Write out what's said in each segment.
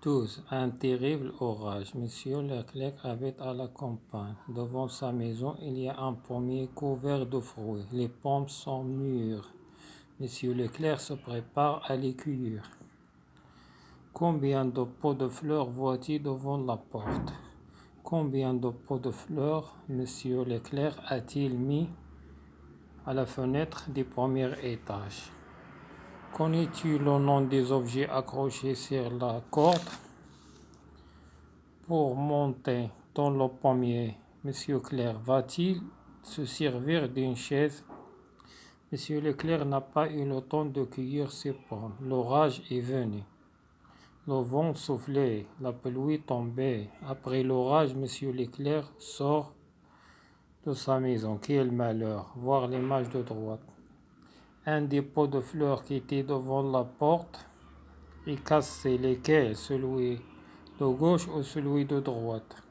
12. Un terrible orage. Monsieur Leclerc habite à la campagne. Devant sa maison, il y a un pommier couvert de fruits. Les pommes sont mûres. Monsieur Leclerc se prépare à les cueillir. Combien de pots de fleurs voit-il devant la porte? Combien de pots de fleurs Monsieur Leclerc a-t-il mis à la fenêtre du premier étage? Connais-tu le nom des objets accrochés sur la corde? Pour monter dans le pommier, Monsieur Leclerc va-t-il se servir d'une chaise? Monsieur Leclerc n'a pas eu le temps de cueillir ses pommes. L'orage est venu. Le vent soufflait, la pluie tombait. Après l'orage, Monsieur Leclerc sort de sa maison. Quel malheur! Voir l'image de droite. Un des pots de fleurs qui était devant la porte est cassé. Lequel? Celui de gauche ou celui de droite?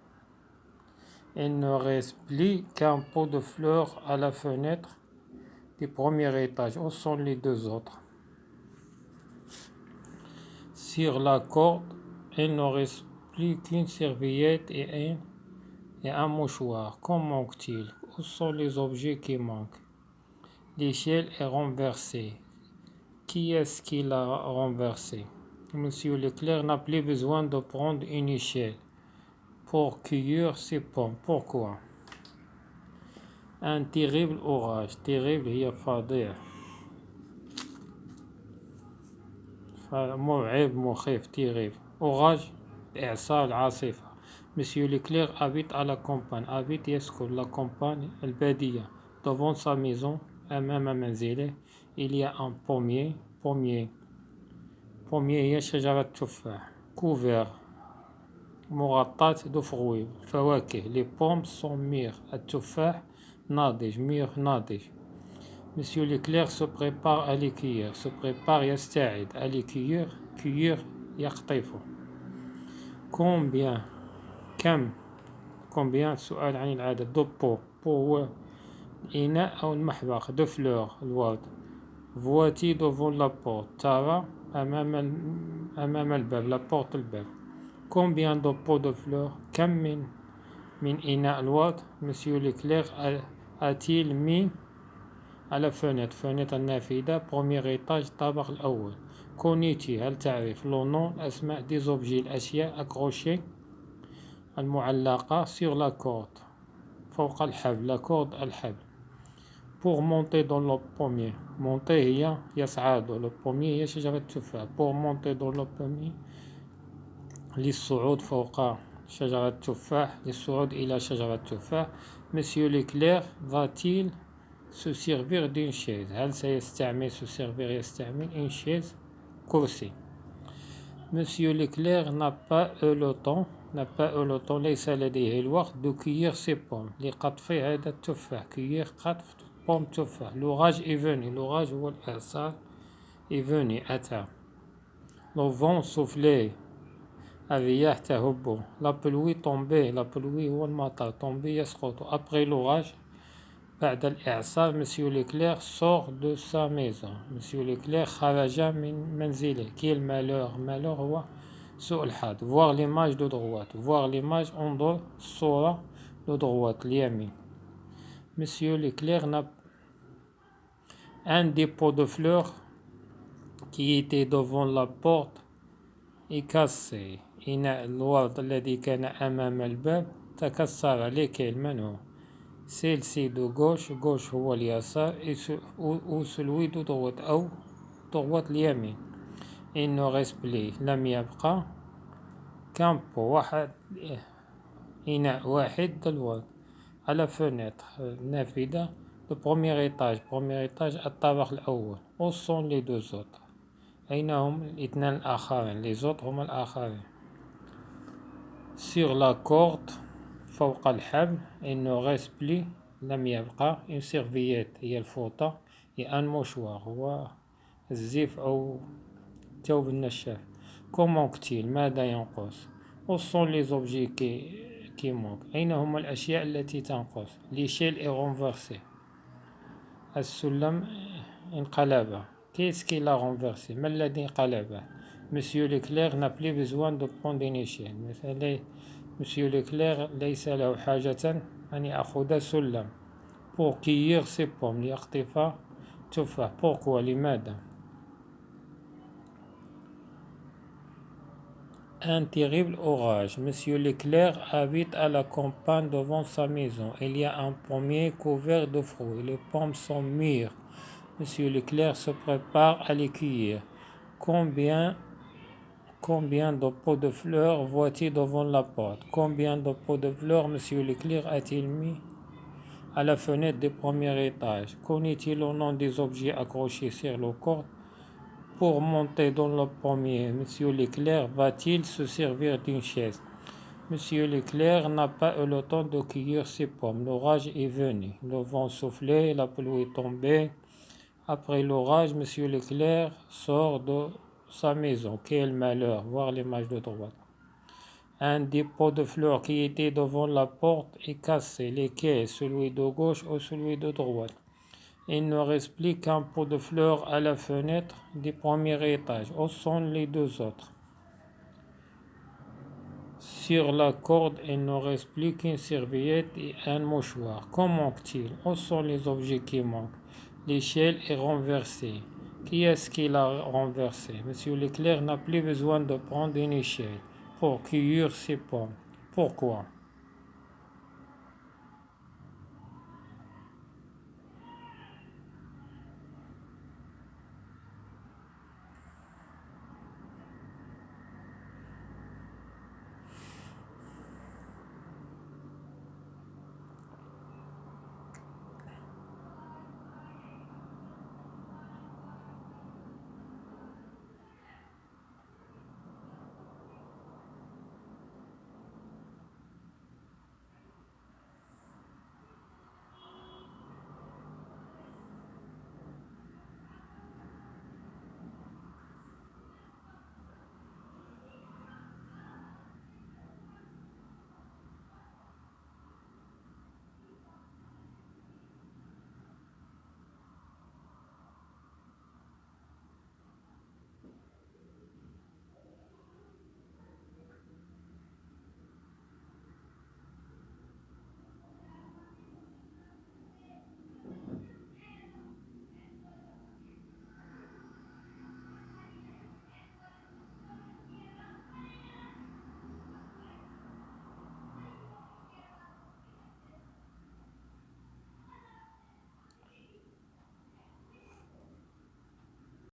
Il ne reste plus qu'un pot de fleurs à la fenêtre du premier étage. Où sont les deux autres? Sur la corde, il ne reste plus qu'une serviette et un mouchoir. Qu'en manque-t-il? Où sont les objets qui manquent? L'échelle est renversée. Qui est-ce qui l'a renversée? Monsieur Leclerc n'a plus besoin de prendre une échelle pour cueillir ses pommes. Pourquoi? Un terrible orage. Terrible هي فظيع. مرعب مخيف terrible. Orage إعصار عاصفة. Monsieur Leclerc habite à la campagne. Habite يسكن la campagne البادية. Devant sa maison أمام منزله il y a un pommier. pommier هي شجرة تفاح. couvert مغطاة de fruits فواكه. Les pommes sont mûres. التفاح ناضج. mûr ناضج. Monsieur Leclerc se prépare à les cueillir. Se prépare يستعد à les cueillir. cueillir يقطف. كم سؤال عن العدد. de pots. هو الإناء أو المحبخ. de fleurs الورد. voici devant la porte. ترى أمام الباب. la porte الباب. combien de pots de fleurs? كم من إناء الورد Monsieur Leclerc a-t-il mis à la fenêtre النافذة premier étage الطابق الأول. connais-tu هل تعرف le nom الأسماء des objets الأشياء accrochées المعلقة sur la corde فوق الحبل. la corde الحبل. pour monter dans le pommier. monter هي يصعد. le pommier هي شجرة التفاح. pour monter dans le pommier للصعود فوق شجرة التفاح. للصعود إلى شجرة التفاح. Monsieur Leclerc va-t-il se servir d'une chaise? هل سيستعمل se servir يستعمل une chaise كرسي. Monsieur Leclerc n'a pas eu le temps ليس لديه الوقت de cueillir ses pommes. لقطف هذا التفاح. cueillir قطف pomme تفاح. l'orage est venu. l'orage هو الإعصار est venu أتى. le vent soufflait. الرياح تهب. la pluie tombait. la pluie هو المطر. tomber يسقط. après l'orage بعد الإعصار Monsieur Leclerc sort de sa maison. Monsieur Leclerc خرج من منزله. quel malheur. malheur هو سوء الحظ. voir l'image de droite. voir l'image انظر الصورة de droite اليمين. Monsieur Leclerc n'a un des pots de fleurs qui était devant la porte est cassé. إناء الورد الذي كان أمام الباب تكسر. lesquels من هو؟ celle-ci de gauche. gauche هو اليسار ou celui de droite أو droite اليمين. il ne reste plus لم يبقى qu'un pot واحد إناء واحد الورد. على fenêtre النافذة le premier étage الطابق الأول. où sont les deux autres؟ أين هم الاثنان الآخرين؟ les autres هم الآخرين. sur la corde فوق الحبل il ne reste plus لم يبقى une serviette هي الفوطة et un mouchoir هو الزيف أو الثوب النشاف. comment manque-t-il ماذا ينقص؟ où sont les objets qui manquent؟ أين هم الأشياء التي تنقص؟ l'échelle est renversée. السلم انقلب. qu'est-ce qui l'a renversé؟ ما الذي انقلبه؟ Monsieur Leclerc n'a plus besoin de prendre une échelle. Monsieur Leclerc ليس له حاجة أن يأخذ سلم pour cueillir ses pommes ليقطف تفاح. Pourquoi? لماذا؟ Un terrible orage. Monsieur Leclerc habite à la campagne devant sa maison. Il y a un pommier couvert de fruits. Les pommes sont mûres. Monsieur Leclerc se prépare à les cueillir. Combien de pots de fleurs voit-il devant la porte? Combien de pots de fleurs Monsieur Leclerc a-t-il mis à la fenêtre du premier étage? Connaît-il le nom des objets accrochés sur le corde? Pour monter dans le pommier, Monsieur Leclerc va-t-il se servir d'une chaise? Monsieur Leclerc n'a pas eu le temps de cueillir ses pommes. L'orage est venu. Le vent soufflait, la pluie tombait. Après l'orage, Monsieur Leclerc sort de sa maison. Quel malheur! Voir l'image de droite. Un des pots de fleurs qui était devant la porte est cassé. Lequel? Celui de gauche ou celui de droite? Il ne reste plus qu'un pot de fleurs à la fenêtre du premier étage. Où sont les deux autres? Sur la corde, il ne reste plus qu'une serviette et un mouchoir. Qu'en manque-t-il? Où sont les objets qui manquent? L'échelle est renversée. Qui est-ce qui l'a renversée? Monsieur Leclerc n'a plus besoin de prendre une échelle pour cueillir ses pommes. Pourquoi?